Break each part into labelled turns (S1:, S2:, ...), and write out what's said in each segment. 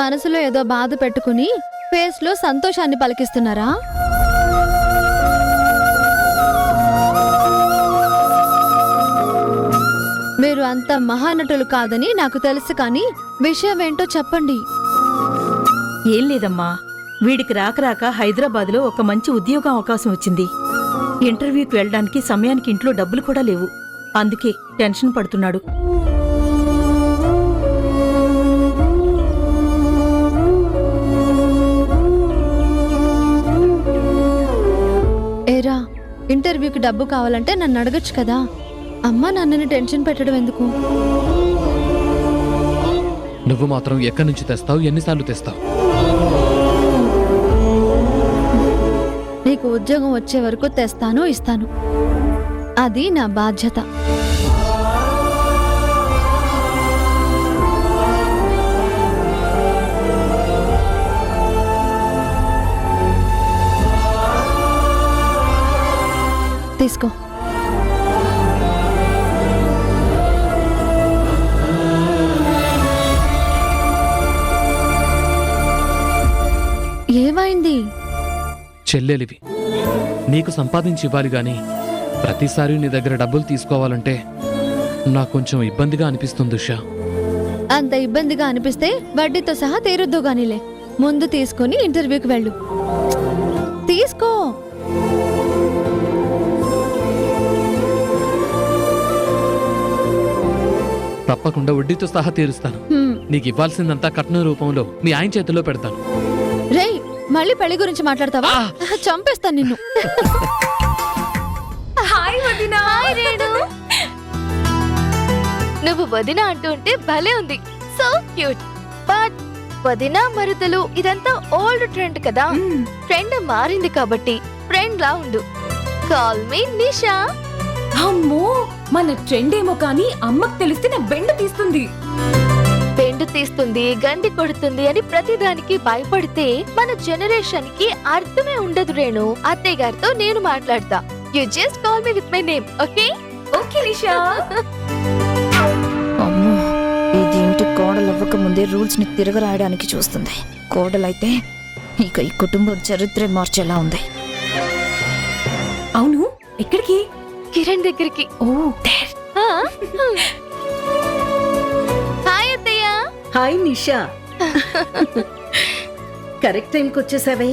S1: మనసులో ఏదో బాధ పెట్టుకుని ఫేస్ లో సంతోషాన్ని పలికిస్తున్నారా? మీరు అంత మహానటులు కాదని నాకు తెలుసు, కానీ విషయం ఏంటో చెప్పండి.
S2: ఏం లేదమ్మా, వీడికి రాక హైదరాబాద్లో ఒక మంచి ఉద్యోగం అవకాశం వచ్చింది. ఇంటర్వ్యూకి వెళ్ళడానికి సమయానికి ఇంట్లో డబ్బులు కూడా లేవు. అందుకే టెన్షన్ పడుతున్నాడు.
S1: ఏరా, ఇంటర్వ్యూకి డబ్బు కావాలంటే నన్ను అడగచ్చు కదా. అమ్మా నాన్నని టెన్షన్ పెట్టడం ఎందుకు?
S3: నువ్వు మాత్రం ఎక్కడి నుంచి తెస్తావు, ఎన్నిసార్లు తెస్తావు?
S1: నీకు ఉద్యోగం వచ్చే వరకు తెస్తాను, ఇస్తాను. అది నా బాధ్యత. తీసుకో. ఏమైంది?
S3: చెల్లెలివి, నీకు సంపాదించి ఇవ్వాలి గాని ప్రతిసారి నీ దగ్గర డబ్బులు తీసుకోవాలంటే నాకు కొంచెం ఇబ్బందిగా అనిపిస్తుంది ఉషా.
S1: అంత ఇబ్బందిగా అనిపిస్తే వడ్డీతో సహా తీరుద్దు గానిలే. ముందు తీసుకొని ఇంటర్వ్యూకి వెళ్ళు. తీసుకో.
S3: తప్పకుండా వడ్డీతో సహా తీరుస్తాను. నీకు ఇవ్వాల్సిందంతా కట్నం రూపంలో మీ ఆయన చేతుల్లో పెడతాను.
S1: రేయ్, మళ్ళీ పెళ్లి గురించి మాట్లాడతావా? చంపేస్తాను నిన్ను.
S4: హాయ్ వదినా. హాయ్ రేణు. నువ్వు వదిన అంటుంటే భలే ఉంది. So cute. బట్ వదిన మరుదలు ఇదంతా ఓల్డ్ ట్రెండ్ కదా. ట్రెండ్ మారింది కాబట్టి ఫ్రెండ్ లా ఉండు. కాల్ మీ నిషా.
S5: అమ్మో, మన ట్రెండ్ ఏమో కానీ అమ్మకు తెలిస్తే నా బెండ తీస్తుంది.
S4: బెండు తీస్తుంది, గండి కొడుతుంది అని ప్రతిదానికి భయపడితే మన జనరేషన్ కి అర్థమే ఉండదు రేణు. అత్తయ్య గారితో నేను మాట్లాడతా. You just call me with my name, okay?
S5: Okay Nisha.
S6: అమ్మో, ఇది ఇంటి కోడలు అవ్వక ముందే రూల్స్ ని తిరగరాయడానికి చూస్తుంది. కోడలైతే ఇక ఈ కుటుంబ చరిత్ర మార్చేలా ఉంది.
S5: అవును, ఎక్కడికి?
S4: కిరణ్ దగ్గరికి.
S5: ఓ,
S4: హాయ్ అత్తయ్య.
S2: హాయ్ నిషా. కరెక్ట్ టైంకి వచ్చేసావే.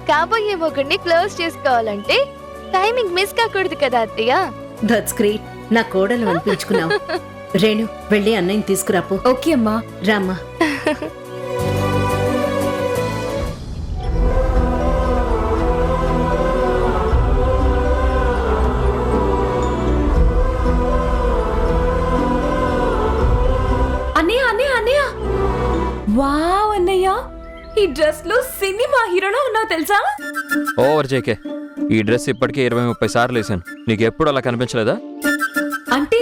S4: కాబోయే మొగుడిని క్లోజ్ చేసుకోవాలంటే టైమింగ్ మిస్ కాకూడదు కదా అత్తయ్య.
S2: That's great. నా కోడలు అనిపించుకున్నావు. రేణు, వెళ్ళి అన్నయ్యని తీసుకురాపో.
S5: ఓకే అమ్మా.
S2: రామ్మా.
S5: అన్నయ్య అన్నయ్య అన్నయ్య, వావ్ అన్నయ్య, ఈ డ్రెస్ లో సినిమా హీరోలో ఉన్నావు తెలుసా?
S7: Over JK. ఈ డ్రెస్ ఇప్పటికే 20-30 సార్లు వేసాను. నీకు ఎప్పుడు అలా కనిపించలేదా?
S5: అంటే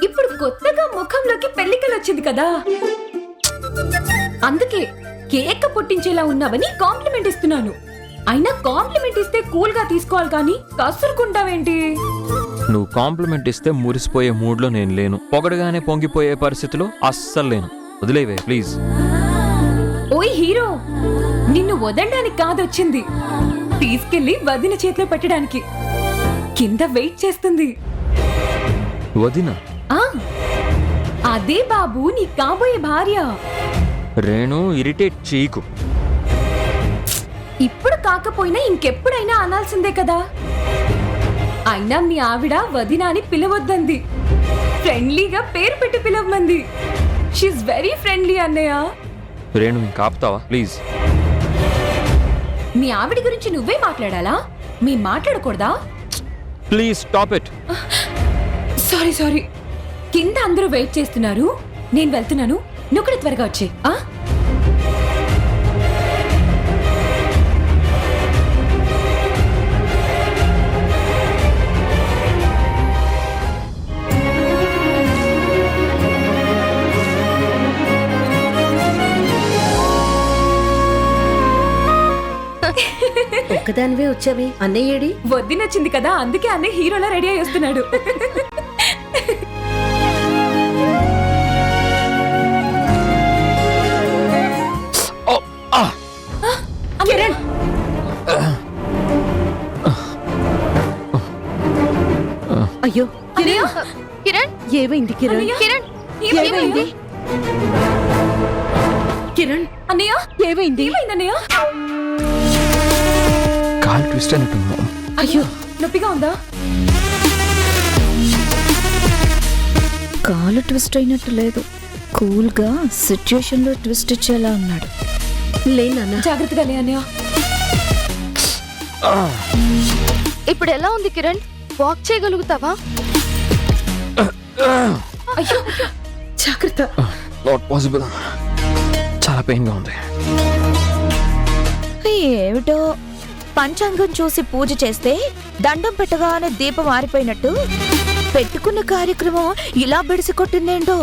S5: ఇప్పుడు కొత్తగా ముఖంలోకి పెళ్లికలు వచ్చింది కదా, అందుకే కేక్ పుట్టించేలా ఉన్నావని కాంప్లిమెంట్ ఇస్తున్నాను. అయినా కాంప్లిమెంట్ ఇస్తే కూల్ గా తీసుకోవాలి కానీ కసురుకుంటావేంటి?
S7: నువ్వు కాంప్లిమెంట్ ఇస్తే మురిసిపోయే మూడ్లో నేను లేను. పొగడగానే పొంగిపోయే పరిస్థితిలో అస్సలు లేను. వదిలేవే ప్లీజ్.
S5: ఓయ్ హీరో, నిన్ను వదలడానికి కాదొచ్చింది, తీసుకెళ్లి వదిన చేతిలో పెట్టడానికి. కింద వెయిట్ చేస్తుంది.
S7: వదిన?
S5: ఆ, అదే బాబు, నీ కాబోయే భార్య.
S7: రేణు, ఇరిటేట్ చేయకు.
S5: ఇప్పుడు కాకపోయినా ఇంకెప్పుడైనా అనాల్సిందే కదా. అయినా మీ ఆవిడ వదిన అని పిలవద్దంది, ఫ్రెండ్లీగా పేరు పెట్టి పిలవమంది. షీఈ్ వెరీ ఫ్రెండ్లీ అన్నయ్య.
S7: రేణు, ఇంకా ఆపుతావా ప్లీజ్?
S5: మీ ఆవిడ గురించి నువ్వే మాట్లాడాలా? మీ మాట్లాడకూడదా?
S7: Please stop it.
S5: Sorry sorry. కింద అందరూ వెయిట్ చేస్తున్నారు, నేను వెళ్తున్నాను. నువ్వు కూడా త్వరగా వచ్చే.
S2: ఒక్కదానివే వచ్చావి. అన్నయ్యేడి?
S5: వద్దినొచ్చింది కదా, అందుకే అన్నయ్య హీరోలా రెడీ అయి వస్తున్నాడు.
S2: అయ్యో
S5: అన్నయ్య
S4: కిరణ్
S2: ఏమైంది కిరణ్?
S4: కిరణ్
S2: ఏమైంది కిరణ్?
S5: అన్నయ్య
S2: ఏమైంది?
S5: ఏమైందన్నయ్య?
S7: కాల్ ట్విస్ట్ అయినట్టు.
S2: అయ్యో
S5: నొప్పిగా ఉందా?
S6: కాలు ట్విస్ట్ అయినట్టు లేదు, కూల్గా సిచ్యుయేషన్లో ట్విస్ట్ ఇచ్చేలా ఉన్నాడు.
S2: లేనా?
S5: జాగ్రత్తగా లే అన్నయ్య.
S4: ఇప్పుడు ఎలా ఉంది కిరణ్? వాక్ చేయగలుగుతావా?
S5: అయ్యో
S2: జాగ్రత్త.
S7: Not possible. చాలా పెయిన్ గా ఉంది.
S6: ఏమిటో పంచాంగం చూసి పూజ చేస్తే దండం పెట్టగానే దీపం ఆరిపోయినట్టు పెట్టుకున్న కార్యక్రమం ఇలా బెడిసి కొట్టిందేంటో.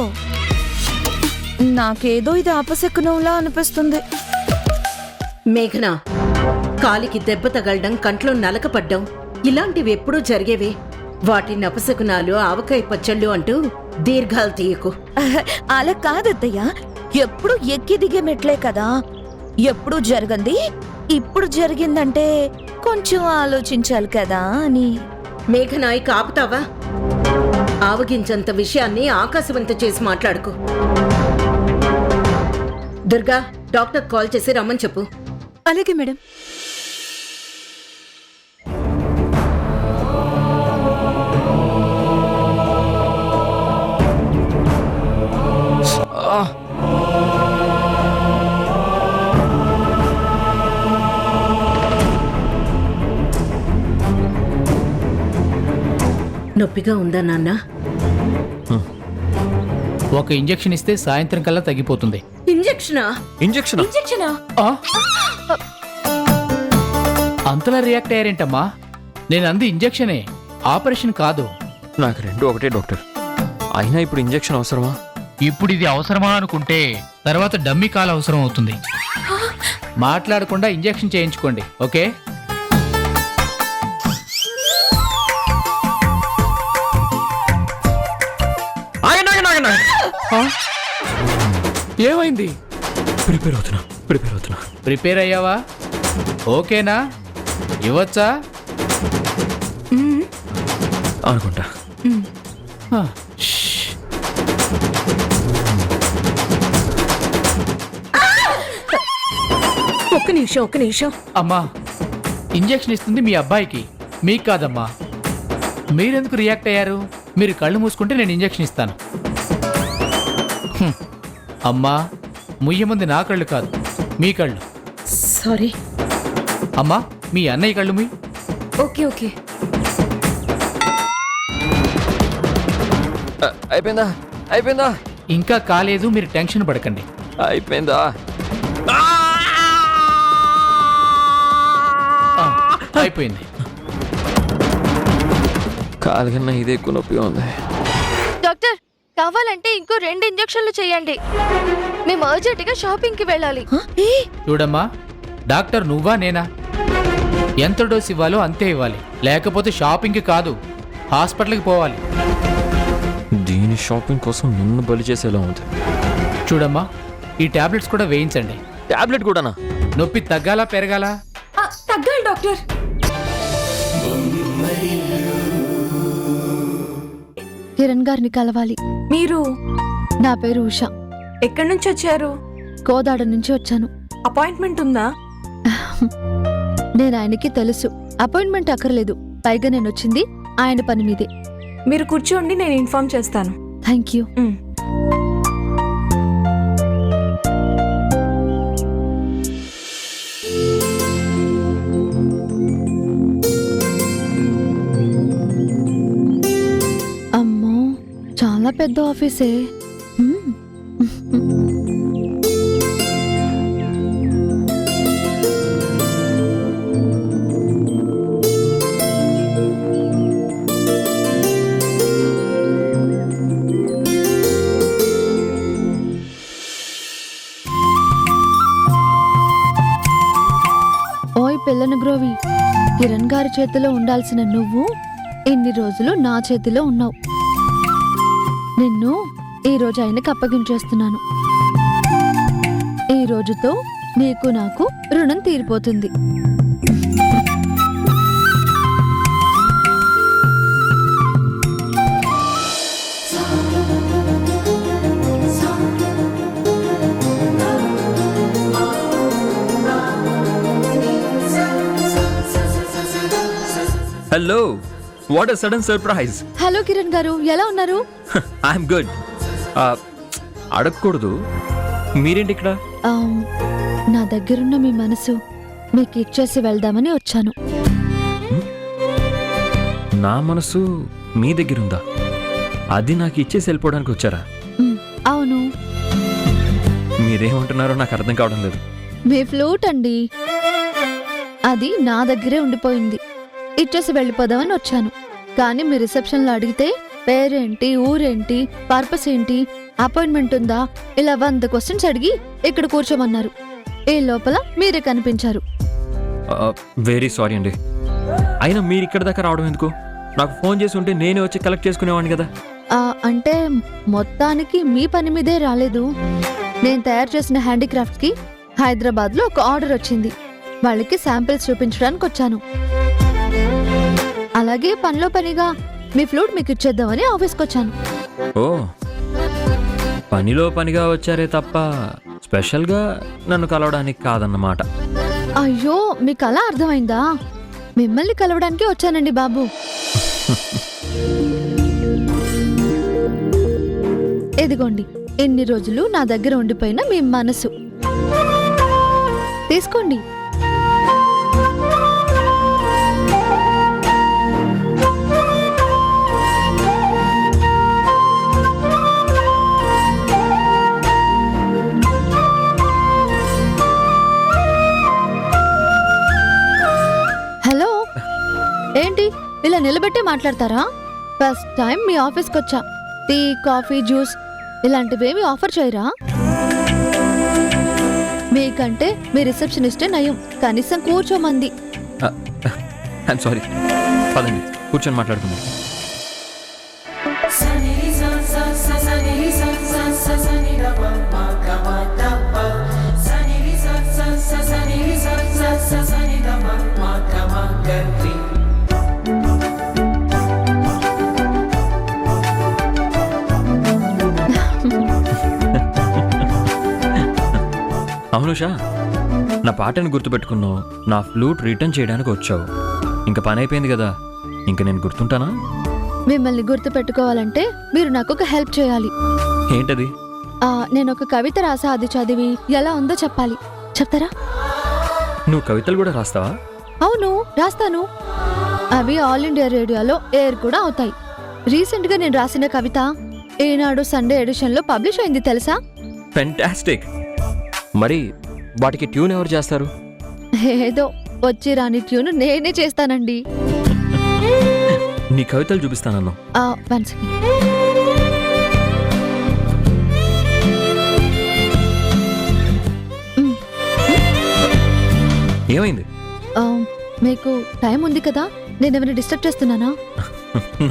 S6: నాకేదో ఇది అపశకునంలా అనిపిస్తుంది.
S2: మేఘన, కాలికి దెబ్బ తగలడం, కంట్లో నలక పడ్డం ఇలాంటివి ఎప్పుడూ జరిగేవే. వాటి నపశకునాలు, ఆవకాయ పచ్చళ్ళు అంటూ దీర్ఘాలు తీయకు.
S6: అలా కాదత్తయ్య, ఎప్పుడు ఎక్కి దిగే మెట్లే కదా. ఎప్పుడు జరగంది ఇప్పుడు జరిగిందంటే కొంచెం ఆలోచించాలి కదా అని.
S2: మేఘనాయి కాపుతావా? ఆవగించంత విషయాన్ని ఆకాశవంత చేసి మాట్లాడుకో. దుర్గా, డాక్టర్ కాల్ చేసి రమ్మని చెప్పు.
S6: అలాగే మేడం.
S2: నొప్పిగా ఉందా నాన్న?
S8: ఒక ఇంజెక్షన్ ఇస్తే సాయంత్రం కల్లా తగ్గిపోతుంది.
S2: ఇంజెక్షనా?
S7: ఇంజెక్షన్?
S5: ఇంజెక్షనా?
S8: ఆ? అంతలా రియాక్ట్ అయ్యారేంటమ్మా? నేను అంది ఇంజెక్షనే, ఆపరేషన్ కాదు.
S7: నాకు రెండు ఒకటే డాక్టర్. అయినా ఇప్పుడు ఇంజెక్షన్ అవసరమా?
S8: ఇప్పుడు ఇది అవసరమా అనుకుంటే తర్వాత డమ్మీ కాల్ అవసరం అవుతుంది. మాట్లాడకుండా ఇంజెక్షన్ చేయించుకోండి, ఓకే?
S3: ఏమైంది?
S7: ప్రిపేర్ అవుతున్నా.
S8: ప్రిపేర్ అయ్యావా? ఓకేనా? ఇవ్వచ్చా?
S7: అనుకుంటా.
S8: ఆ, షష్.
S2: ఒక్క నిమిషం.
S8: అమ్మా, ఇంజెక్షన్ ఇస్తుంది మీ అబ్బాయికి, మీకు కాదమ్మా. మీరెందుకు రియాక్ట్ అయ్యారు? మీరు కళ్ళు మూసుకుంటే నేను ఇంజెక్షన్ ఇస్తాను. హ్మ్. అమ్మా, ముయ్యమంది నా కళ్ళు కాదు, మీ కళ్ళు.
S2: సారీ.
S8: అమ్మా, మీ అన్నయ్య కళ్ళు మీ.
S5: Okay okay.
S7: అయిపోయిందా?
S8: ఇంకా కాలేదు, మీరు టెన్షన్ పడకండి.
S7: అయిపోయిందా?
S8: ఆ, అయిపోయింది.
S7: కాలు కన్నా ఇదే ఎక్కువ నొప్పిగా ఉంది.
S4: డాక్టర్, కావాలంటే ఇంకో 2 ఇంజెక్షన్లు చేయండి. మేము అర్జెంట్ గా షాపింగ్ కి వెళ్ళాలి.
S8: చూడమ్మా, డాక్టర్ నువ్వా నేనా? ఎంత డోస్ ఇవ్వాలో అంతే ఇవ్వాలి, లేకపోతే షాపింగ్కి కాదు హాస్పిటల్కి పోవాలి.
S7: దీని షాపింగ్ కోసం నిన్ను బలి చేసేలా ఉంది.
S8: చూడమ్మా, ఈ టాబ్లెట్స్ కూడా వేయించండి.
S7: టాబ్లెట్ కూడానా?
S8: నొప్పి తగ్గాలా పెరగాలా?
S5: తగ్గాలి డాక్టర్.
S1: కిరణ్ గారిని కలవాలి.
S5: మీరు
S1: నా పేరు ఉష.
S5: ఎక్కడి నుంచి వచ్చారు?
S1: కోదాడ నుంచి వచ్చాను.
S5: అపాయింట్మెంట్ ఉందా?
S1: నేను ఆయనకి తెలుసు, అపాయింట్మెంట్ అక్కర్లేదు. పైగా నేను వచ్చింది ఆయన పని మీదే.
S5: మీరు కూర్చోండి, నేను ఇన్ఫార్మ్ చేస్తాను.
S1: Thank you. అమ్మో, చాలా పెద్ద ఆఫీసే. హ్మ్. ఓయ్ పిల్లను గ్రోవి, కిరణ్ గారి చేతిలో ఉండాల్సిన నువ్వు ఇన్ని రోజులు నా చేతిలో ఉన్నావు. నిన్ను ఈ రోజు ఆయనకు అప్పగించేస్తున్నాను. ఈ రోజుతో నీకు నాకు రుణం తీరిపోతుంది.
S7: Hello, what a sudden surprise.
S1: Hello Kiran గారు, ఎలా ఉన్నారు?
S7: I'm good. అడగకూడదు, మీరేంటి ఇక్కడ?
S1: నా దగ్గరున్న మీ మనసు మీకు ఇచ్చేసి వెళ్దామని వచ్చాను.
S7: నా మనసు మీ దగ్గరుందా? అది నాకు ఇచ్చేసి వెళ్ళిపోవడానికి వచ్చారా?
S1: అవును.
S7: మీరేమంటున్నారో నాకు అర్థం కావడం లేదు.
S1: మీ ఫ్లూట్ అండి, అది నా దగ్గరే ఉండిపోయింది. ఇచ్చేసి వెళ్ళిపోదామని వచ్చాను. కానీ మీ రిసెప్షన్లో అడిగితే పేరేంటి, ఊరేంటి, పర్పస్ ఏంటి, అపాయింట్మెంట్ ఉందా, ఇలా 100 క్వశ్చన్స్ అడిగి ఇక్కడ కూర్చోమన్నారు. ఈ లోపల మీరే కనిపించారు.
S7: వెరీ సారీ అండి. అయినా మీరు ఇక్కడ దాకా రావడం ఎందుకు? నాకు ఫోన్ చేసి ఉంటే నేనే వచ్చి కలెక్ట్ చేసుకునేవాడిని కదా.
S1: అంటే మొత్తానికి మీ పని మీదే రాలేదు. నేను తయారు చేసిన హ్యాండీక్రాఫ్ట్స్కి హైదరాబాద్లో ఒక ఆర్డర్ వచ్చింది. వాళ్ళకి శాంపిల్స్ చూపించడానికి వచ్చాను. అలాగే పనిలో పనిగా మీ ఫ్లూట్ మీకు ఇచ్చేద్దామని ఆఫీస్కి వచ్చాను.
S7: ఓ, పనిలో పనిగా వచ్చారే తప్ప స్పెషల్గా నన్ను కలవడానికి కాదన్నమాట.
S1: అయ్యో, మీకు అలా అర్థమైందా? మిమ్మల్ని కలవడానికి వచ్చానండి బాబు. ఇదిగోండి, ఎన్ని రోజులు నా దగ్గర ఉండిపోయిన మీ మనసు తీసుకోండి. హలో, ఏంటి ఇలా నిలబెట్టి మాట్లాడతారా? ఫస్ట్ టైం మీ ఆఫీస్కి వచ్చా. టీ, కాఫీ, జ్యూస్ ఇలాంటివేమి ఆఫర్ చేయరా? మీకంటే మీ రిసెప్షనిస్టే నయం, కనీసం కూర్చోమంది.
S7: ఐఎమ్ సారీ, పదండి కూర్చొని మాట్లాడుకుందాం. అవును షా, నా పాటను గుర్తుపెట్టుకున్నావు, నా ఫ్లూట్ రిటర్న్ చేయడానికి వచ్చావు. ఇంకా పని అయిపోయింది కదా, ఇంకా నేను గుర్తుంటానా?
S1: మిమ్మల్ని గుర్తు పెట్టుకోవాలంటే మీరు నాకు ఒక హెల్ప్ చేయాలి.
S7: ఏంటది?
S1: నేను ఒక కవిత రాసా, అది చదివి ఎలా ఉందో చెప్పాలి. చెప్తారా?
S7: నువ్వు కవితలు కూడా రాస్తావా?
S1: అవును, రాస్తాను. అవి ఆల్ ఇండియా రేడియోలో ఎయిర్ కూడా అవుతాయి. రీసెంట్గా నేను రాసిన కవిత ఈనాడు సండే ఎడిషన్లో పబ్లిష్ అయింది, తెలుసా?
S7: ఫెంటాస్టిక్. మరి వాటికి ట్యూన్ ఎవరు చేస్తారు?
S1: ఏదో వచ్చి రాని ట్యూన్ నేనే చేస్తానండి.
S7: నీ కవితలు చూపిస్తానన్నా.
S1: One second.
S7: ఏమైంది?
S1: మీకు టైం ఉంది కదా, నేను ఏమైనా డిస్టర్బ్ చేస్తున్నానా?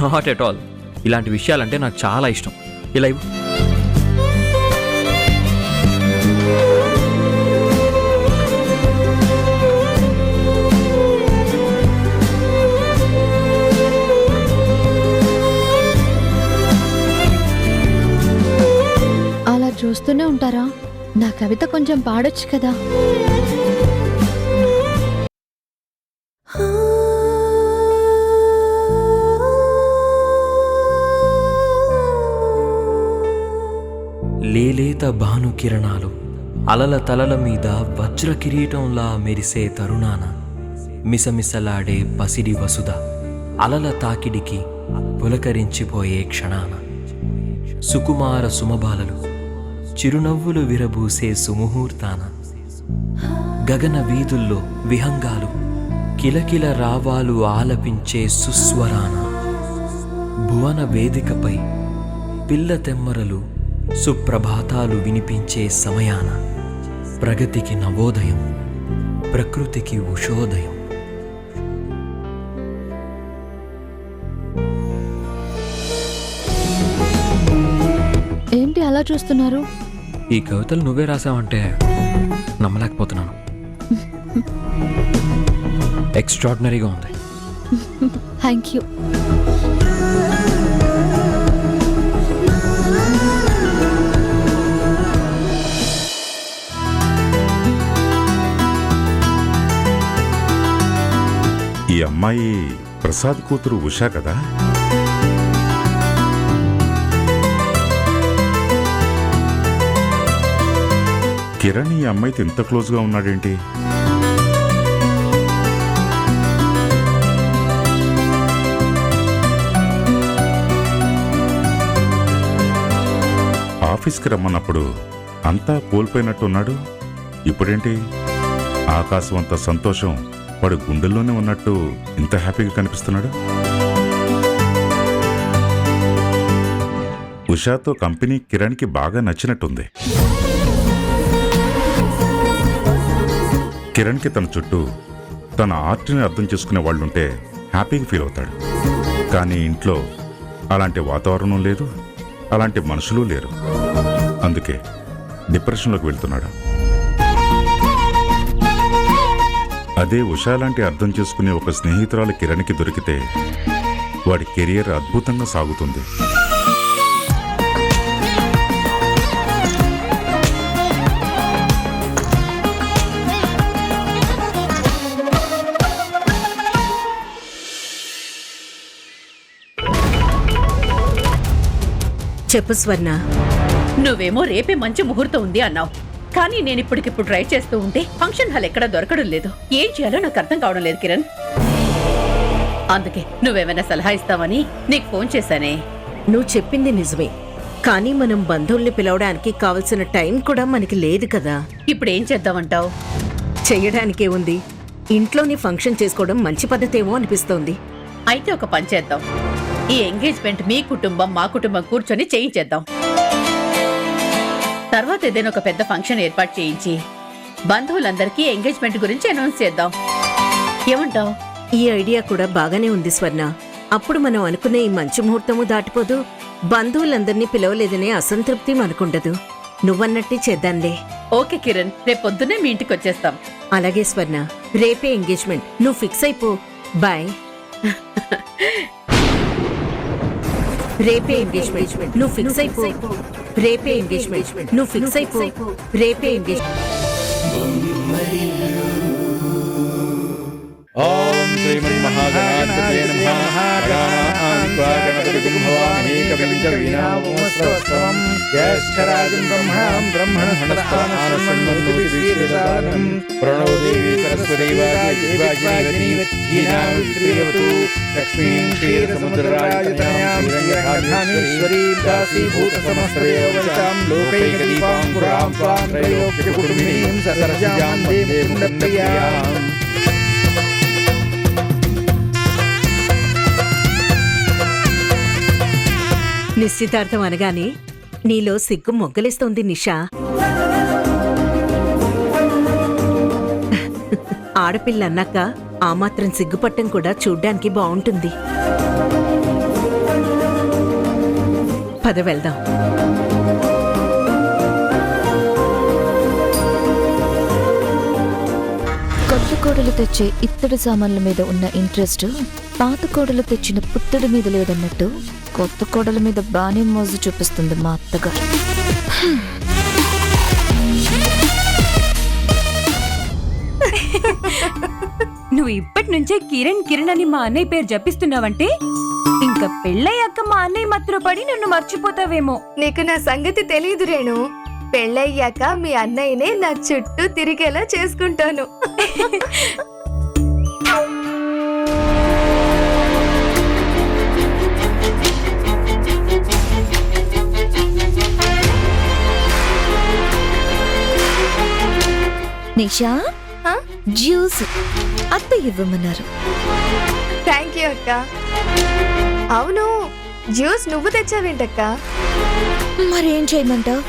S7: Not at all. ఇలాంటి విషయాలంటే నాకు చాలా ఇష్టం. ఇలా ఇవ్వు.
S1: అలా చూస్తూనే ఉంటారా? నా కవిత కొంచెం పాడొచ్చు కదా.
S7: లేలేత భాను కిరణాలు అలల తలల మీద వజ్ర కిరీటంలా మెరిసే తరుణాన మిసమిసలాడే పసిడి వసుధ అలల తాకిడికి పులకరించిపోయే క్షణాన సుకుమార సుమబాలలు చిరునవ్వులు విరబూసే సుముహూర్తాన గగన వీధుల్లో విహంగాలు కిలకిల రావాలు ఆలపించే సుస్వరాన భువన వేదికపై పిల్ల తెమ్మరలు సుప్రభాతాలు వినిపించే సమయాన ప్రగతికి నవోదయం, ప్రకృతికి ఉషోదయం.
S1: ఏంటి అలా చూస్తున్నారు?
S7: ఈ కవితలు నువ్వే రాసావంటే నమ్మలేకపోతున్నాను. ఎక్స్ట్రాడినరీగా ఉంది.
S1: Thank you.
S9: ఈ అమ్మాయి ప్రసాద్ కూతురు ఉషా కదా? కిరణ్ ఈ అమ్మాయితో ఇంత క్లోజ్గా ఉన్నాడేంటి? ఆఫీస్కి రమ్మన్నప్పుడు అంతా కోల్పోయినట్టున్నాడు. ఇప్పుడేంటి ఆకాశం అంత సంతోషం వాడు గుండెల్లోనే ఉన్నట్టు ఇంత హ్యాపీగా కనిపిస్తున్నాడు. ఉషాతో కంపెనీ కిరణ్కి బాగా నచ్చినట్టుంది. కిరణ్కి తన చుట్టూ తన ఆర్ట్ని అర్థం చేసుకునే వాళ్ళుంటే హ్యాపీగా ఫీల్ అవుతాడు. కానీ ఇంట్లో అలాంటి వాతావరణం లేదు, అలాంటి మనుషులు లేరు. అందుకే డిప్రెషన్లోకి వెళ్తున్నాడు. అదే ఉషా లాంటి అర్థం చేసుకునే ఒక స్నేహితురాలు కిరణ్కి దొరికితే వాడి కెరియర్ అద్భుతంగా సాగుతుంది.
S10: చెప్పు స్వర్ణ. నువ్వేమో రేపే మంచి ముహూర్తం ఉంది అన్నావు, కానీ నేను ఇప్పటికిప్పుడు ట్రై చేస్తూ ఉంటే ఫంక్షన్ హాల్ ఎక్కడా దొరకడం లేదు. ఏం చేయాలో నాకు అర్థం కావడం లేదు కిరణ్. అందుకే నువ్వేమైనా సలహా ఇస్తావని నీకు ఫోన్ చేశానే.
S11: నువ్వు చెప్పింది నిజమే, కానీ మనం బంధువుల్ని పిలవడానికి కావలసిన టైం కూడా మనకి లేదు కదా.
S10: ఇప్పుడు ఏం చేద్దామంటావు?
S11: చెయ్యడానికే ఉంది. ఇంట్లోని ఫంక్షన్ చేసుకోవడం మంచి పద్ధతేమో అనిపిస్తోంది.
S10: అయితే ఒక పని చేద్దాం, ఈ ఎంగేజ్మెంట్ మీ కుటుంబం మా కుటుంబం కూర్చొని చేయించేద్దాం. తర్వాత ఏదైనా ఒక పెద్ద ఫంక్షన్ ఏర్పాటు చేయించి బంధువులందరికీ ఎంగేజ్మెంట్ గురించి అనౌన్స్ చేద్దాం. ఏమంటావు?
S11: ఈ ఐడియా కూడా బాగానే ఉంది స్వర్ణ. అప్పుడు మనం అనుకునే ఈ మంచి ముహూర్తము దాటిపోదు, బంధువులందరినీ పిలవలేదనే అసంతృప్తి మనకుండదు. నువ్వన్నట్టే చేద్దాంలే.
S10: ఓకే కిరణ్, రేపు పొద్దున్నే మీ ఇంటికి వచ్చేస్తాం.
S11: అలాగే స్వర్ణ, రేపే ఎంగేజ్మెంట్. నువ్వు ఫిక్స్ అయిపో. బాయ్. రేపే ఎంగేజ్మెంట్. నువ్వు ఫిక్స్ అయిపో. రేపే ఎంగేజ్మెంట్. నువ్వు ఫిక్స్ అయిపో. రేపే ఎంగేజ్మెంట్.
S12: ఓం శ్రీమన్మహాగణాధిపతయే నమః. గణపతిం భవామహే కవిం కవీనామోస్తవం జ్యేష్ఠరాజం బ్రహ్మణాం బ్రహ్మణస్పదానశృణ్వన్నోతిభిశ్చేదసాదనం ప్రణో దేవీ సరస్వతీ వాజీవాజీవతీనాం శ్రీయవతు లక్ష్మీం క్షీరసముద్రరాజతనయాం శ్రీరంగధామేశ్వరీం దాసీభూత సమస్తదేవతాం లోకైకదీపాం పురాం త్వాం త్రైలోక్యకుటుంబినీం సరస్యాం వందే ముకుందప్రియాం.
S11: నిశ్చితార్థం అనగానే నీలో సిగ్గు మొగ్గలేస్తోంది నిషా. ఆడపిల్ల అన్నాక ఆ మాత్రం సిగ్గుపట్టం కూడా చూడ్డానికి బాగుంటుంది. పద వెళ్దాం.
S1: కొత్త కోడలు తెచ్చే ఇత్తడి సామాన్ల మీద ఉన్న ఇంట్రెస్ట్ పాత కోడలు తెచ్చిన పుత్తడి మీద లేదన్నట్టు కొత్త కోడల మీద బానే మోజు చూపిస్తుంది మా అత్తగారు.
S5: నువ్వు ఇప్పటి నుంచే కిరణ్ కిరణ్ అని మా అన్నయ్య పేరు జపిస్తున్నావంటే ఇంకా పెళ్ళయ్యాక మా అన్నయ్య మత్తులో పడి నన్ను మర్చిపోతావేమో.
S4: నీకు నా సంగతి తెలియదు రేణు. పెళ్ళయ్యాక మీ అన్నయ్యనే నా చుట్టూ తిరిగేలా చేసుకుంటాను.
S1: నిషా, జ్యూస్ అత్త ఇవ్వమన్నారు.
S4: థ్యాంక్ యూ అక్క. అవును, జ్యూస్ నువ్వు తెచ్చావేంటక్క?
S1: మరేం చేయమంటావు?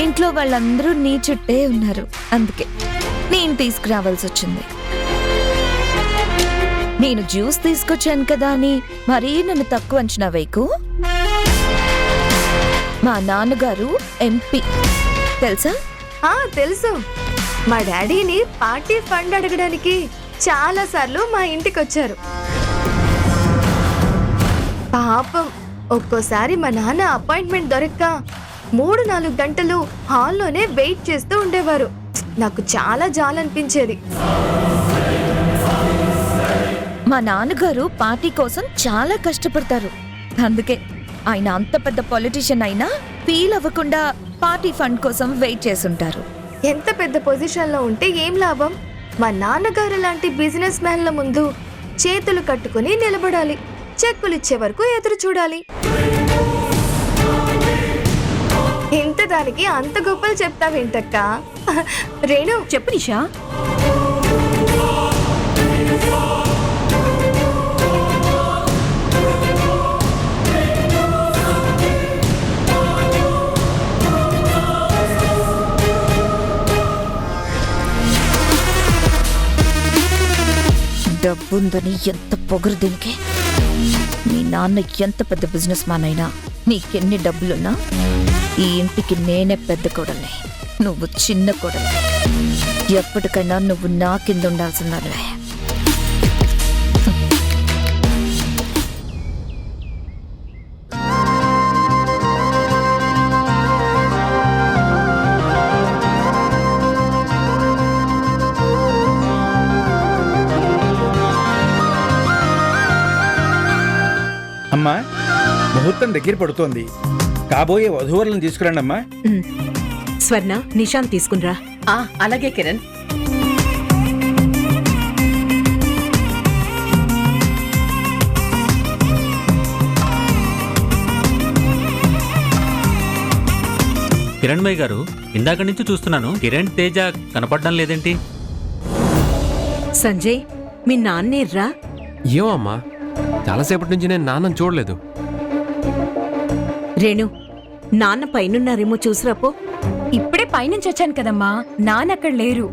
S1: ఇంట్లో వాళ్ళందరూ నీ చుట్టే ఉన్నారు, అందుకే నేను తీసుకురావాల్సి వచ్చింది. నేను జ్యూస్ తీసుకొచ్చాను కదా అని మరీ నన్ను తక్కువ అంచనా వేయకు. మా నాన్నగారు ఎంపీ తెలుసా?
S4: తెలుసు. మా డాడీని పార్టీ ఫండ్ అడగడానికి చాలా సార్లు మా ఇంటికి వచ్చారు. పాపం ఒక్కోసారి మా నాన్న అపాయింట్మెంట్ దొరక్క 3-4 గంటలు హాల్లోనే వెయిట్ చేస్తూ ఉండేవారు. నాకు చాలా జాలనిపించేది.
S6: మా నాన్నగారు పార్టీ కోసం చాలా కష్టపడతారు. అందుకే ఆయన అంత పెద్ద పొలిటీషియన్ అయినా ఫీల్ అవ్వకుండా పార్టీ ఫండ్ కోసం వెయిట్ చేసుంటారు.
S4: ఎంత పెద్ద పొజిషన్లో ఉంటే ఏం లాభం? మా నాన్నగారు లాంటి బిజినెస్ మ్యాన్ల ముందు చేతులు కట్టుకుని నిలబడాలి, చెక్కులు ఇచ్చే వరకు ఎదురు చూడాలి. ఇంత దానికి అంత గొప్పలు చెప్తావేంటక్క? రేణు
S5: చెప్పు నిషా.
S6: డబ్బుందని ఎంత పొగరు దీనికి. మీ నాన్న ఎంత పెద్ద బిజినెస్ మ్యాన్ అయినా, నీకెన్ని డబ్బులున్నా ఈ ఇంటికి నేనే పెద్ద కోడల్ని, నువ్వు చిన్న కోడల్ని. ఎప్పటికైనా నువ్వు నా కింద ఉండాల్సిందే.
S12: అమ్మా, ముహూర్తం దగ్గర పడుతోంది. కాబోయే వధూవరులను తీసుకురండి అమ్మా.
S11: స్వర్ణ, నిశాంత్ తీసుకునిరా.
S10: అలాగే కిరణ్.
S13: కిరణ్మయ్య గారు, ఇందాక నుంచి చూస్తున్నాను, కిరణ్ తేజ కనపడడం లేదేంటి?
S11: సంజయ్, మీ నాన్నేర్రా?
S14: ఏమో అమ్మా, చాలాసేపటి నుంచి నేను నాన్నని చూడలేదు.
S11: రేణు, నాన్న పైనున్నారేమో చూసిరాపో.
S5: ఇప్పుడే పైనుంచి వచ్చాను కదమ్మా, నాన్న అక్కడ లేరు.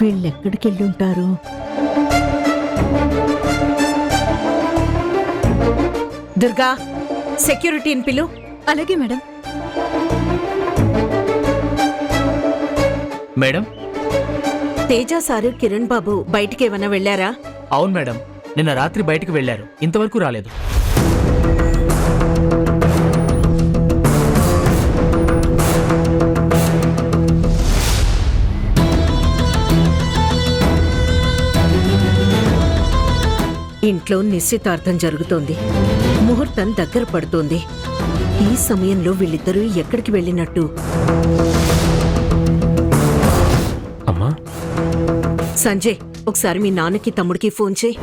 S11: వీళ్ళెక్కడికెళ్ళుంటారు? దుర్గా, సెక్యూరిటీని పిలు.
S5: అలాగే madam.
S8: Madam,
S11: Teja sir, Kiran బాబు బయటికేమన్నా వెళ్ళారా?
S8: అవును మేడం, నిన్న రాత్రి బయటికి వెళ్ళారు, ఇంతవరకు రాలేదు.
S11: ఇంట్లో నిశ్చితార్థం జరుగుతోంది, ముహూర్తం దగ్గర పడుతోంది. ఈ సమయంలో వీళ్ళిద్దరూ ఎక్కడికి వెళ్ళినట్టు?
S14: అమ్మా,
S11: సంజయ్, ఒకసారి మీ నాన్నకి తమ్ముడికి ఫోన్ చేయి.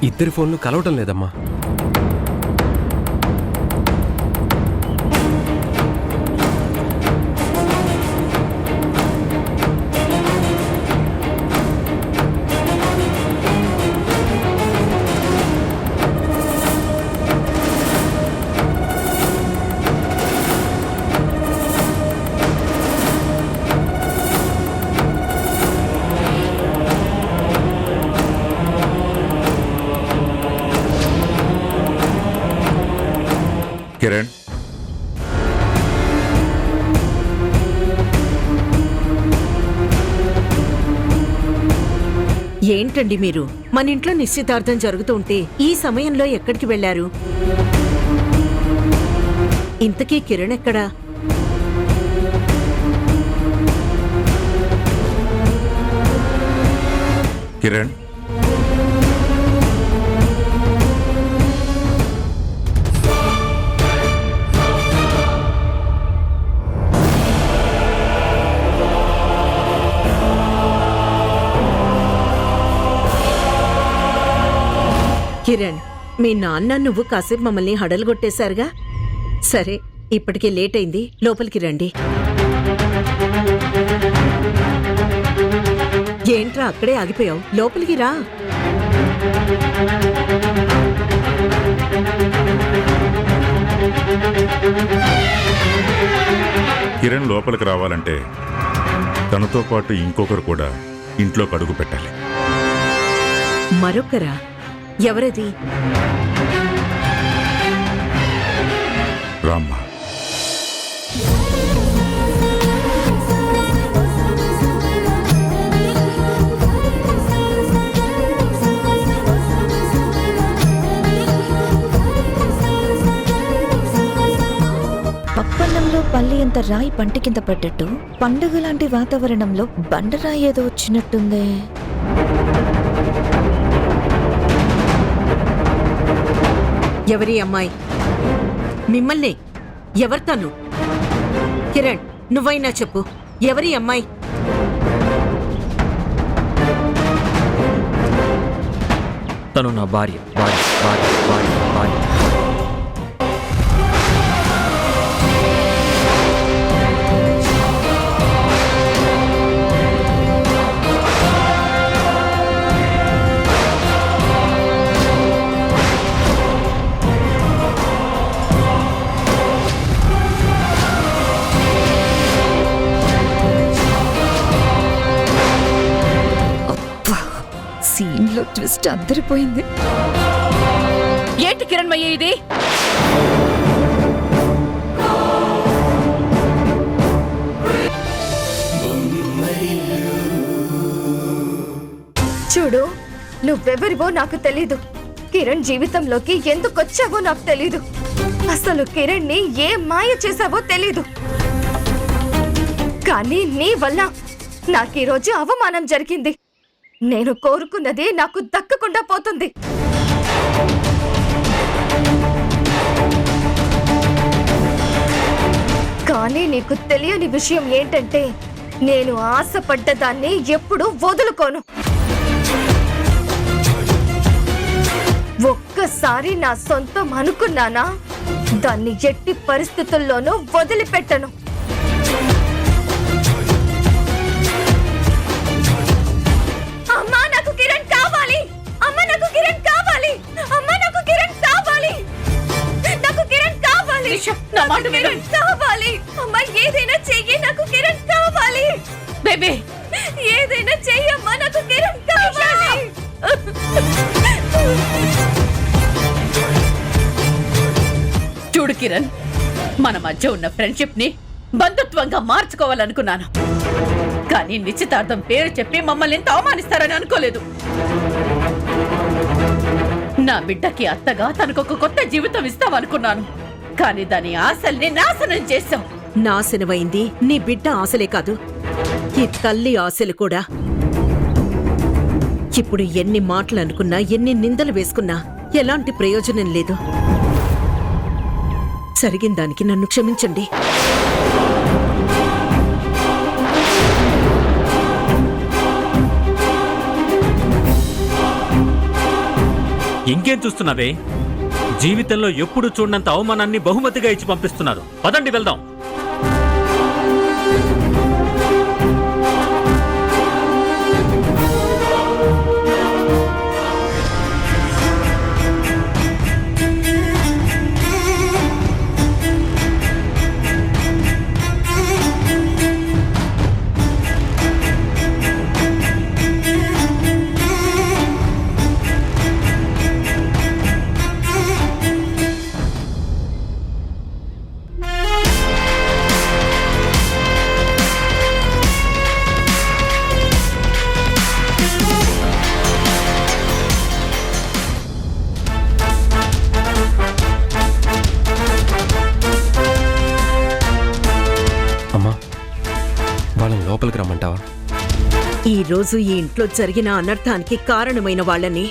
S14: ఇద్దరి ఫోన్లు కలవటం లేదమ్మా.
S9: కిరణ్,
S11: ఏంటండి మీరు? మన ఇంట్లో నిశ్చితార్థం జరుగుతుంటే ఈ సమయంలో ఎక్కడికి వెళ్లారు? ఇంతకీ కిరణ్ ఎక్కడా?
S9: కిరణ్,
S11: కిరణ్, మీ నాన్న నువ్వు కాసేపు మమ్మల్ని హడలుగొట్టేశారుగా. సరే, ఇప్పటికే లేట్ అయింది, లోపలికి రండి. ఏంట్రా అక్కడే ఆగిపోయావు? లోపలికి రా.
S9: కిరణ్ లోపలికి రావాలంటే తనతో పాటు ఇంకొకరు కూడా ఇంట్లోకి అడుగు పెట్టాలి.
S11: మరొకరా? ఎవరది?
S9: రామ్మా.
S6: పప్పన్నంలో పల్లి అంత రాయి పంట కింద పడ్డట్టు పండుగ లాంటి వాతావరణంలో బండరాయి ఏదో వచ్చినట్టుందే.
S11: ఎవరి అమ్మాయి? మిమ్మల్ని ఎవరితను? కిరణ్, నువ్వైనా చెప్పు, ఎవరి అమ్మాయి?
S7: తను నా భార్య భార్య భార్య భార్య భార్య.
S6: సీన్లో ట్విస్ట్ అద్దరిపోయింది.
S10: ఏంటి కిరణ్మయ్య ఇది?
S4: చూడు, నువ్వెవరివో నాకు తెలీదు. కిరణ్ జీవితంలోకి ఎందుకు వచ్చావో నాకు తెలీదు. అసలు కిరణ్ ని ఏ మాయ చేసావో తెలీదు. కానీ నీ వల్ల నాకు ఈరోజు అవమానం జరిగింది. నేను కోరుకున్నది నాకు దక్కకుండా పోతుంది. కానీ నీకు తెలియని విషయం ఏంటంటే, నేను ఆశపడ్డ దాన్ని ఎప్పుడూ వదులుకోను. ఒక్కసారి నా సొంతం అనుకున్నానా, దాన్ని ఎట్టి పరిస్థితుల్లోనూ వదిలిపెట్టను. అమ్మా, నాకు కిరణ్ కావాలి. అమ్మ, నాకు కిరణ్ కావాలి. అమ్మ, నాకు కిరణ్ కావాలి. నాకు కిరణ్ కావాలి.
S10: నా మాట విను.
S4: కిరణ్ కావాలి. అమ్మ, ఏదైనా చెయ్యి, నాకు కిరణ్ కావాలి.
S10: బేబీ,
S4: ఏదైనా చెయ్యమ్మా, నాకు కిరణ్ కావాలి.
S10: చూడు కిరణ్, మన మధ్య ఉన్న ఫ్రెండ్షిప్ ని బంధుత్వంగా మార్చుకోవాలనుకున్నాను. కానీ నిశ్చితార్థం పేరు చెప్పి మమ్మల్ని ఎంత అవమానిస్తారని అనుకోలేదు. నా బిడ్డకి అత్తగా తనకొక కొత్త జీవితం ఇస్తామనుకున్నాను. కానీ దాని ఆశల్ని నాశనం చేశాం.
S11: నాశనమైంది నీ బిడ్డ ఆశలే కాదు, ఈ తల్లి ఆశలు కూడా. ఇప్పుడు ఎన్ని మాటలు అనుకున్నా, ఎన్ని నిందలు వేసుకున్నా ఎలాంటి ప్రయోజనం లేదు. జరిగిన దానికి నన్ను క్షమించండి.
S13: ఇంకేం చూస్తున్నావే? జీవితంలో ఎప్పుడు చూడనంత అవమానాన్ని బహుమతిగా ఇచ్చి పంపిస్తున్నారు. పదండి వెళ్దాం.
S14: లోపలికి రమ్మంటావా?
S11: ఈ రోజు ఈ ఇంట్లో జరిగిన అనర్థానికి కారణమైన వాళ్ళని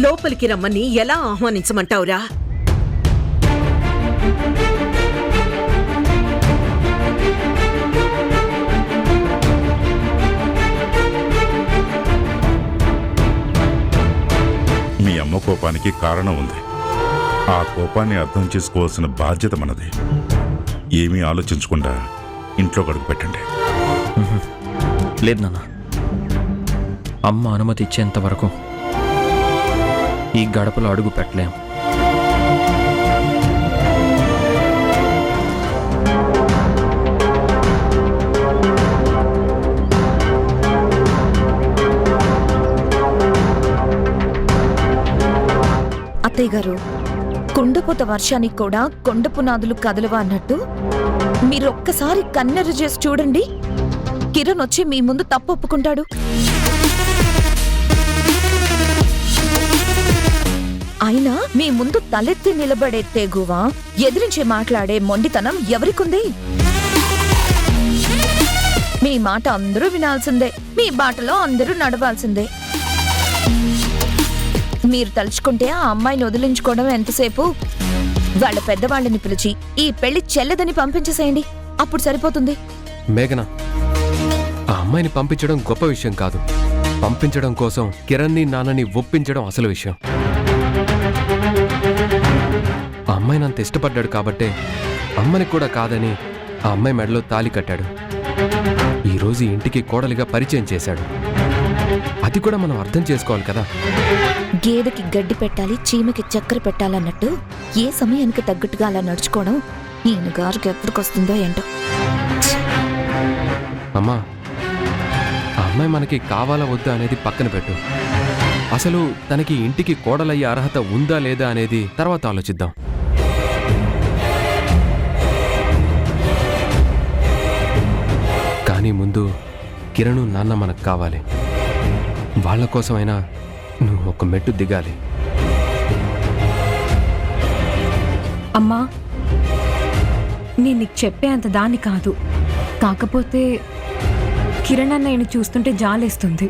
S11: లోపలికి రమ్మని ఎలా ఆహ్వానించమంటావురా?
S9: మీ అమ్మ కోపానికి కారణం ఉంది. ఆ కోపాన్ని అర్థం చేసుకోవాల్సిన బాధ్యత మనది. ఏమీ ఆలోచించకుండా ఇంట్లో గడుగు పెట్టండి.
S7: లేదు నాన్న, అమ్మ అనుమతి ఇచ్చేంత వరకు ఈ గడపలో అడుగు పెట్టలేం.
S6: అత్తయ్య గారు, కుండపోత వర్షానికి కూడా కొండ పునాదులు కదలవా అన్నట్టు మీరొక్కసారి కన్నెర చేసి చూడండి, కిరణ్ వచ్చి మీ ముందు తప్పు ఒప్పుకుంటాడు. అయినా మీ ముందు తలెత్తి నిలబడే తెగువ, ఎదిరించి మాట్లాడే మొండితనం ఎవరికుంది? మీ మాట అందరూ వినాల్సిందే, మీ బాటలో అందరూ నడవాల్సిందే. మీరు తలుచుకుంటే ఆ అమ్మాయిని వదిలించుకోవడం ఎంతసేపు? వాళ్ళ పెద్దవాళ్ళని పిలిచి ఈ పెళ్లి చెల్లదని పంపించేసేయండి, అప్పుడు సరిపోతుంది.
S14: మేఘన, ఆ అమ్మాయిని పంపించడం గొప్ప విషయం కాదు. పంపించడం కోసం కిరణ్ని నాన్నని ఒప్పించడం అసలు విషయం. ఆ అమ్మాయిని అంత ఇష్టపడ్డాడు కాబట్టే అమ్మని కూడా కాదని ఆ అమ్మాయి మెడలో తాళి కట్టాడు. ఈరోజు ఇంటికి కోడలిగా పరిచయం చేశాడు. అది కూడా మనం అర్థం చేసుకోవాలి కదా.
S6: గేదెకి గడ్డి పెట్టాలి, చీమకి చక్కెర పెట్టాలన్నట్టు ఏ సమయానికి తగ్గట్టుగా అలా నడుచుకోవడం ఈయన గారికి ఎప్పటికొస్తుందో ఏంటో.
S14: అమ్మా, ఆ అమ్మాయి మనకి కావాలా వద్దా అనేది పక్కన పెట్టు. అసలు తనకి ఇంటికి కోడలయ్యే అర్హత ఉందా లేదా అనేది తర్వాత ఆలోచిద్దాం. కానీ ముందు కిరణ్ నాన్న మనకు కావాలి. వాళ్ళ కోసమైనా నువ్వు ఒక మెట్టు దిగాలి.
S5: అమ్మా, నేను నీకు చెప్పే అంత దాన్ని కాదు. కాకపోతే కిరణ్ అన్నయ్యని చూస్తుంటే జాలేస్తుంది.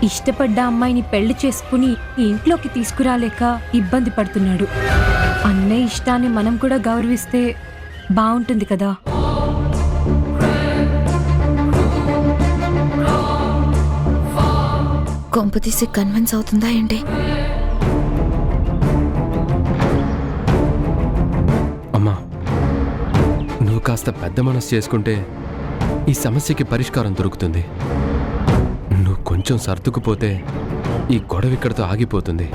S5: ఇష్టపడ్డ అమ్మాయిని పెళ్లి చేసుకుని ఈ ఇంట్లోకి తీసుకురాలేక ఇబ్బంది పడుతున్నాడు. అన్నయ్య ఇష్టాన్ని మనం కూడా గౌరవిస్తే బాగుంటుంది కదా.
S6: కొంపతీసి కన్విన్స్ అవుతుందా ఏంటి?
S14: అమ్మా, నువ్వు కాస్త పెద్ద మనసు చేసుకుంటే ఈ సమస్యకి పరిష్కారం దొరుకుతుంది. నువ్వు కొంచెం సర్దుకుపోతే ఈ గొడవ ఇక్కడితో ఆగిపోతుంది.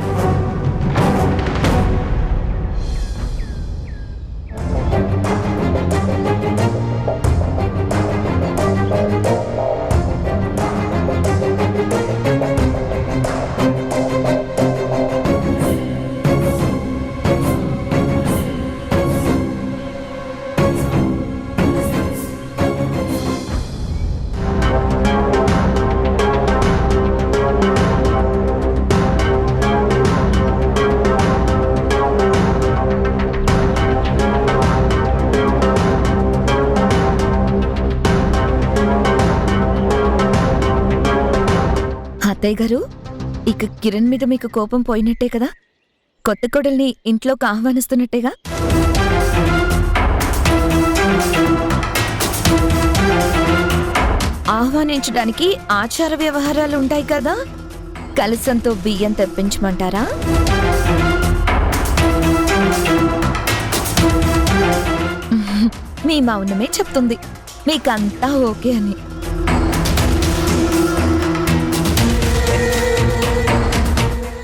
S6: అత్తయ్య గారు, ఇక కిరణ్ మీద మీకు కోపం పోయినట్టే కదా? కొత్త కోడల్ని ఇంట్లోకి ఆహ్వానిస్తున్నట్టేగా? ఆహ్వానించడానికి ఆచార వ్యవహారాలు ఉంటాయి కదా. కలసంతో బియ్యం తెప్పించమంటారా? మీ మౌనమే చెప్తుంది మీకంతా ఓకే అని.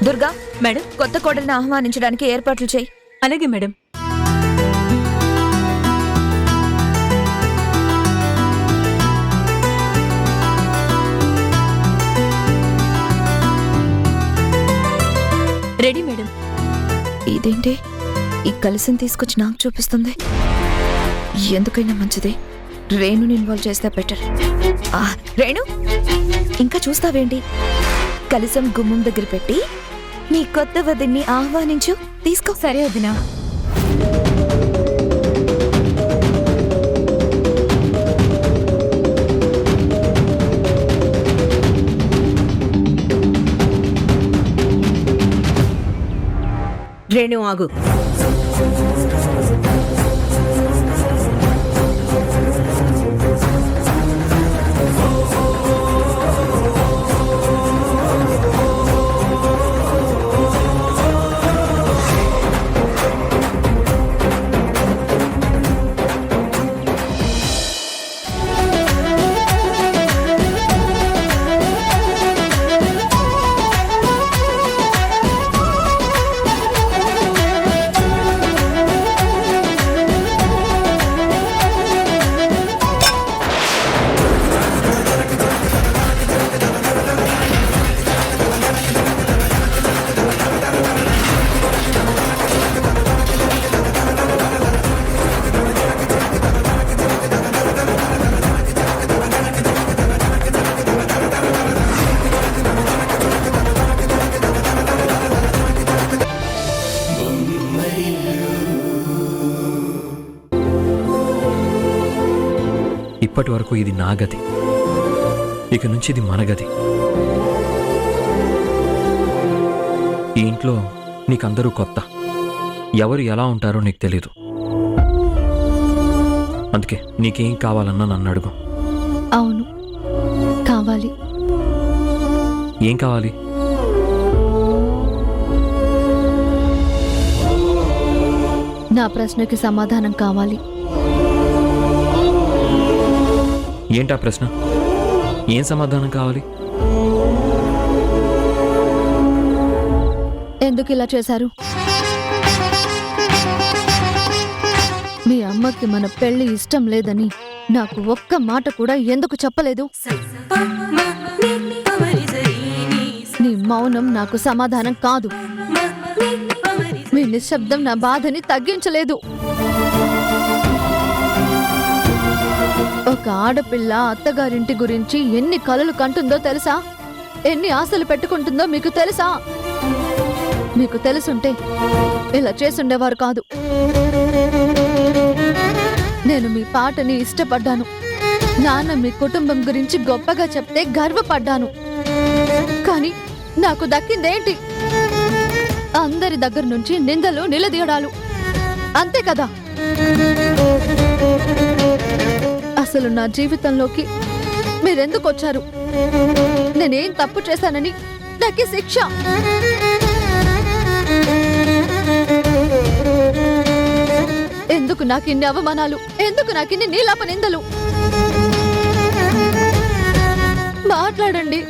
S6: దుర్గా
S2: మేడం,
S6: కొత్త కోడల్ని ఆహ్వానించడానికి ఏర్పాట్లు చేయి.
S2: అలాగే మేడం. Ready madam.
S6: ఇదేంటి ఈ కలిసిని తీసుకొచ్చి నాకు చూపిస్తుంది? ఎందుకైనా మంచిది రేణుని ఇన్వాల్వ్ చేస్తే బెటర్. రేణు, ఇంకా చూస్తావేంటి? కలిసం గుమ్మం దగ్గర పెట్టి నీ కొత్త వదిన్ని ఆహ్వానించు. తీసుకో.
S5: సరే వదినా.
S11: రేణు ఆగు.
S7: ఇప్పటి వరకు ఇది నా గది, ఇక నుంచి ఇది మన గది. ఈ ఇంట్లో నీకందరూ కొత్త, ఎవరు ఎలా ఉంటారో నీకు తెలీదు. అందుకే నీకేం కావాలన్నా నన్ను అడుగు.
S1: అవును, కావాలి.
S7: ఏం కావాలి?
S1: నా ప్రశ్నకి సమాధానం కావాలి.
S7: ఏంటా ప్రశ్న? ఏం సమాధానం కావాలి?
S1: ఎందుకు ఇలా చేశారు? మీ అమ్మకి మన పెళ్లి ఇష్టం లేదని నాకు ఒక్క మాట కూడా ఎందుకు చెప్పలేదు? నీ మౌనం నాకు సమాధానం కాదు. మీ నిశ్శబ్దం నా బాధని తగ్గించలేదు. ఒక ఆడపిల్ల అత్తగారింటి గురించి ఎన్ని కలలు కంటుందో తెలుసా? ఎన్ని ఆశలు పెట్టుకుంటుందో మీకు తెలుసా? మీకు తెలుసుంటే ఇలా చేసుండేవారు కాదు. నేను మీ పాటని ఇష్టపడ్డాను. నాన్న మీ కుటుంబం గురించి గొప్పగా చెప్తే గర్వపడ్డాను. కానీ నాకు దక్కిందేంటి? అందరి దగ్గర నుంచి నిందలు, నిలదీయడాలు. అంతే కదా? అసలు నా జీవితంలోకి మీరెందుకు వచ్చారు? నేనేం తప్పు చేశానని నాకు శిక్ష? ఎందుకు నాకు ఇన్ని అవమానాలు? ఎందుకు నాకు ఇన్ని నీలాప నిందలు? మాట్లాడండి.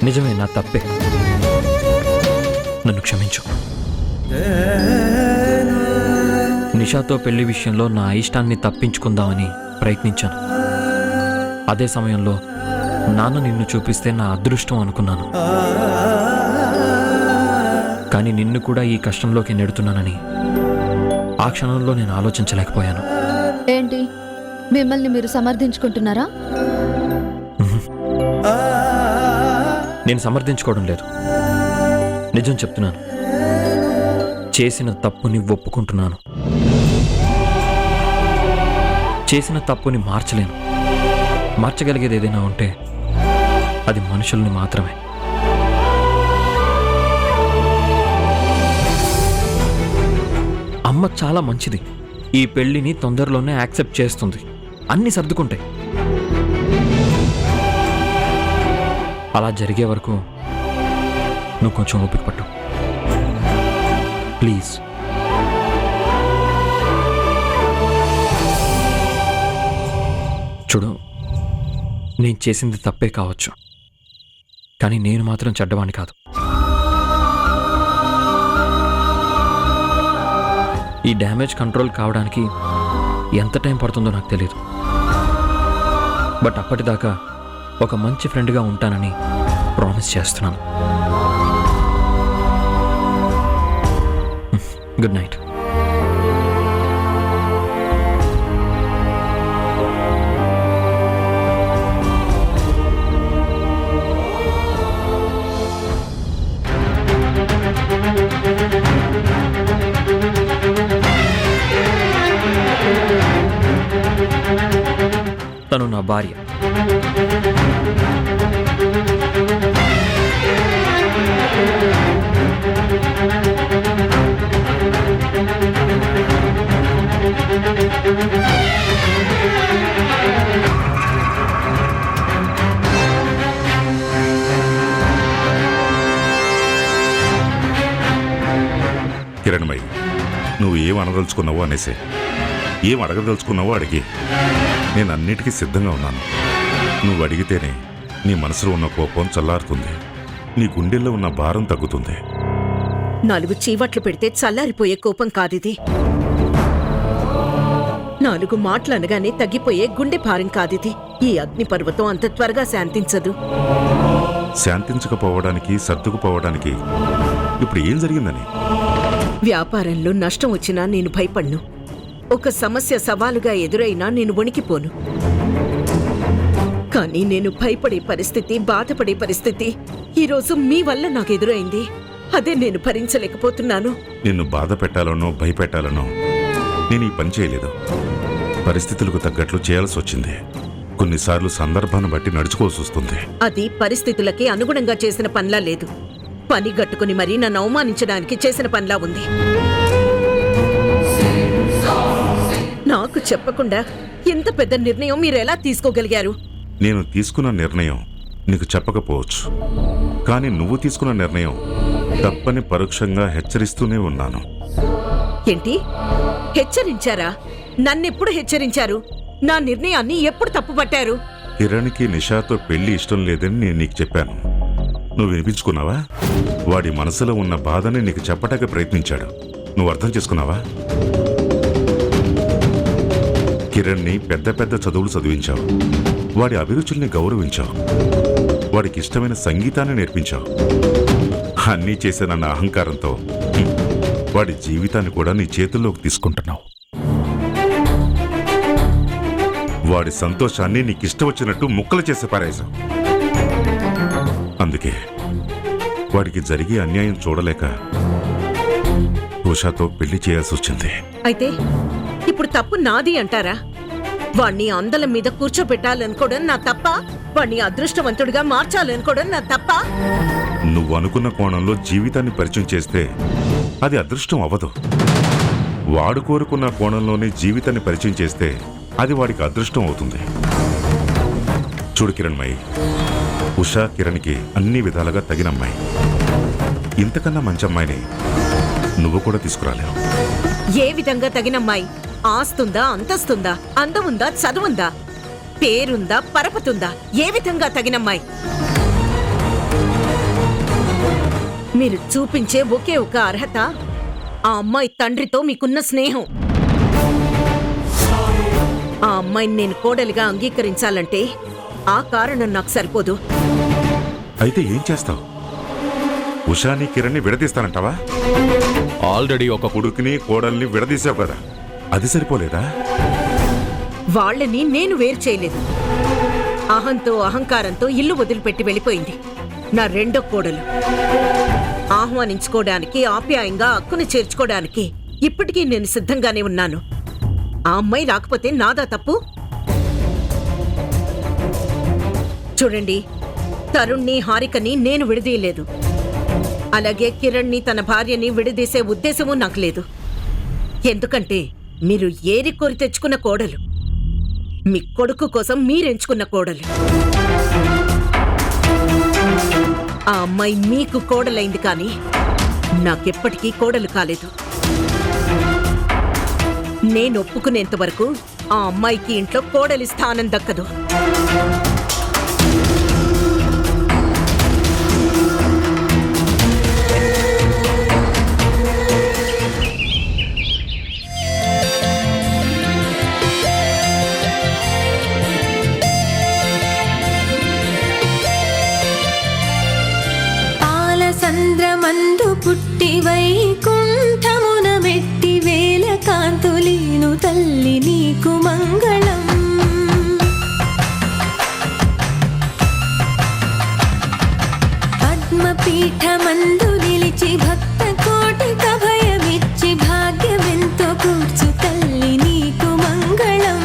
S7: నిజమే, నా తప్పే. నన్ను క్షమించు. నిషాతో పెళ్లి విషయంలో నా ఇష్టాన్ని తప్పించుకుందామని ప్రయత్నించాను. అదే సమయంలో నాన్న నిన్ను చూపిస్తే నా అదృష్టం అనుకున్నాను. కానీ నిన్ను కూడా ఈ కష్టంలోకి నెడుతున్నానని ఆ క్షణంలో నేను ఆలోచించలేకపోయాను.
S1: ఏంటి, మిమ్మల్ని మీరు సమర్థించుకుంటున్నారా?
S7: నేను సమర్థించుకోవడం లేదు, నిజం చెప్తున్నాను. చేసిన తప్పుని ఒప్పుకుంటున్నాను. చేసిన తప్పుని మార్చలేను. మార్చగలిగేది ఏదైనా ఉంటే అది మనుషుల్ని మాత్రమే. అమ్మ చాలా మంచిది. ఈ పెళ్లిని తొందరలోనే యాక్సెప్ట్ చేస్తుంది. అన్నీ సర్దుకుంటాయి. అలా జరిగే వరకు నువ్వు కొంచెం ఓపిక పట్టు ప్లీజ్. చూడు, నేను చేసింది తప్పే కావచ్చు, కానీ నేను మాత్రం చెడ్డవాణ్ణి కాదు. ఈ డ్యామేజ్ కంట్రోల్ కావడానికి ఎంత టైం పడుతుందో నాకు తెలియదు. బట్ అప్పటిదాకా ఒక మంచి ఫ్రెండ్గా ఉంటానని ప్రామిస్ చేస్తున్నాను. Good night. తను నా భార్య.
S9: కిరణ్మయి, నువ్వు ఏం అనదలుచుకున్నావో అనేసే. ఏం అడగదలుచుకున్నావో అడిగి. నేను అన్నిటికీ సిద్ధంగా ఉన్నాను. నువ్వు అడిగితేనే నీ మనసులో ఉన్న కోపం చల్లారుతుంది, నీ గుండెల్లో ఉన్న భారం తగ్గుతుంది.
S11: 4 చీవట్లు పెడితే చల్లారిపోయే కోపం కాదిది. 4 మాటలు అనగానే తగ్గిపోయే గుండె భారం కాదిది. ఈ అగ్ని పర్వతం అంత త్వరగా శాంతించదు.
S9: శాంతించకపోవడానికి, సర్దుకుపోవడానికి ఇప్పుడు ఏం జరిగిందని?
S11: వ్యాపారంలో నష్టం వచ్చినా నేను భయపడ్ను. ఒక సమస్య సవాలుగా ఎదురైనా నేను వణికిపోను. కానీ నేను భయపడే పరిస్థితి, బాధపడే పరిస్థితి ఈరోజు మీ వల్ల నాకు ఎదురైంది. అదే నేను భరించలేకపోతున్నాను.
S9: నిన్ను బాధ పెట్టాలనో భయపెట్టాలనో నేను ఈ పని చేయలేదు. పరిస్థితులకు తగ్గట్లు చేయాల్సి వచ్చింది. కొన్నిసార్లు సందర్భాన్ని బట్టి నడుచుకోవాల్సి వస్తుంది.
S11: అది పరిస్థితులకి అనుగుణంగా చేసిన పనిలా లేదు. పని గట్టుకుని మరీ నన్ను అవమానించడానికి చేసిన పనిలా ఉంది. నాకు చెప్పకుండా ఇంత పెద్ద నిర్ణయం మీరెలా తీసుకోగలిగారు?
S9: నేను తీసుకున్న నిర్ణయం నీకు చెప్పకపోవచ్చు, కానీ నువ్వు తీసుకున్న నిర్ణయం తప్పని పరోక్షంగా హెచ్చరిస్తూనే ఉన్నాను.
S11: ఏంటి? హెచ్చరించారా? నన్నెప్పుడు హెచ్చరించారు? నా నిర్ణయాన్ని ఎప్పుడు తప్పుపట్టారు?
S9: కిరణ్కి నిషాతో పెళ్లి ఇష్టం లేదని నేను నీకు చెప్పాను. నువ్వు వినిపించుకున్నావా? వాడి మనసులో ఉన్న బాధని నీకు చెప్పటానికి ప్రయత్నించాడు. నువ్వు అర్థం చేసుకున్నావా? కిరణ్ని పెద్ద పెద్ద చదువులు చదివించావు. వాడి అభిరుచుల్ని గౌరవించావు. వాడికి ఇష్టమైన సంగీతాన్ని నేర్పించావు. అన్నీ చేసిన నా అహంకారంతో వాడి జీవితాన్ని కూడా నీ చేతుల్లోకి తీసుకుంటున్నావు. వాడి సంతోషాన్ని నీకిష్టం వచ్చినట్టు ముక్కలు చేసి పారేశావు. అందుకే వాడికి జరిగే అన్యాయం చూడలేక ఉషాతో పెళ్లి చేయాల్సి వచ్చింది.
S11: అయితే ఇప్పుడు తప్పు నాది అంటారా? వాణ్ణి అందలం మీద కూర్చోబెట్టాలనుకోవడం నా తప్ప? వాణ్ణి అదృష్టవంతుడిగా మార్చాలనుకోవడం నా తప్ప?
S9: నువ్వు అనుకున్న కోణంలో జీవితాన్ని పరిచయం చేస్తే అది అదృష్టం అవ్వదు. వాడు కోరుకున్న కోణంలోనే జీవితాన్ని పరిచయం చేస్తే అది వాడికి అదృష్టం అవుతుంది. చూడు కిరణ్మయి, ఉషా కిరణ్కి అన్ని విధాలుగా తగిన అమ్మాయి. ఇంతకన్నా మంచి అమ్మాయిని నువ్వు కూడా తీసుకురాలేవు.
S11: ఏ విధంగా తగినమ్మాయి? ఆస్తుందా, అంతస్తుందా, అందముందా, చదువుందా, పేరుందా, పరపతుందా? ఏ విధంగా తగినమ్మాయి? మీరు చూపించే ఒకే ఒక అర్హత ఆ అమ్మాయి తండ్రితో మీకున్న స్నేహం. ఆ అమ్మాయిని నేను కోడలిగా అంగీకరించాలంటే ఆ కారణం నాకు సరిపోదు.
S9: అయితే ఏం చేస్తావు? ఉషాని కిరణ్ని విడదీస్తానంటావా?
S14: ఆల్రెడీ ఒక
S9: కొడుకుని కోడల్ని విడదీసావు కదా, అది సరిపోలేదా?
S11: వాళ్ళని నేను వేరు చేయలేదు. అహంతో అహంకారంతో ఇల్లు వదిలిపెట్టి వెళ్ళిపోయింది నా రెండో కోడలు. ఆహ్వానించుకోవడానికి, ఆప్యాయంగా అక్కును చేర్చుకోవడానికి ఇప్పటికీ నేను సిద్ధంగానే ఉన్నాను. ఆ అమ్మాయి రాకపోతే నాదా తప్పు? చూడండి, తరుణ్ని, హారికని నేను విడదీయలేదు. అలాగే కిరణ్ని, తన భార్యని విడదీసే ఉద్దేశమూ నాకు లేదు. ఎందుకంటే మీరు ఏరి కోరి తెచ్చుకున్న కోడలు, మీ కొడుకు కోసం మీరెంచుకున్న కోడలు. ఆ అమ్మాయి మీకు కోడలైంది, కానీ నాకెప్పటికీ కోడలు కాలేదు. నేను ఒప్పుకునేంత వరకు ఆ అమ్మాయికి ఇంట్లో కోడలి స్థానం దక్కదు.
S15: సంద్రమందు పుట్టి వైకుంఠమున మెట్టి వేల కాంతులీను తల్లి నీకు మంగళం. పద్మపీఠమందు నిలిచి భక్త కోటిక భయమిచ్చి భాగ్యమెంతో కూర్చు తల్లి నీకు మంగళం.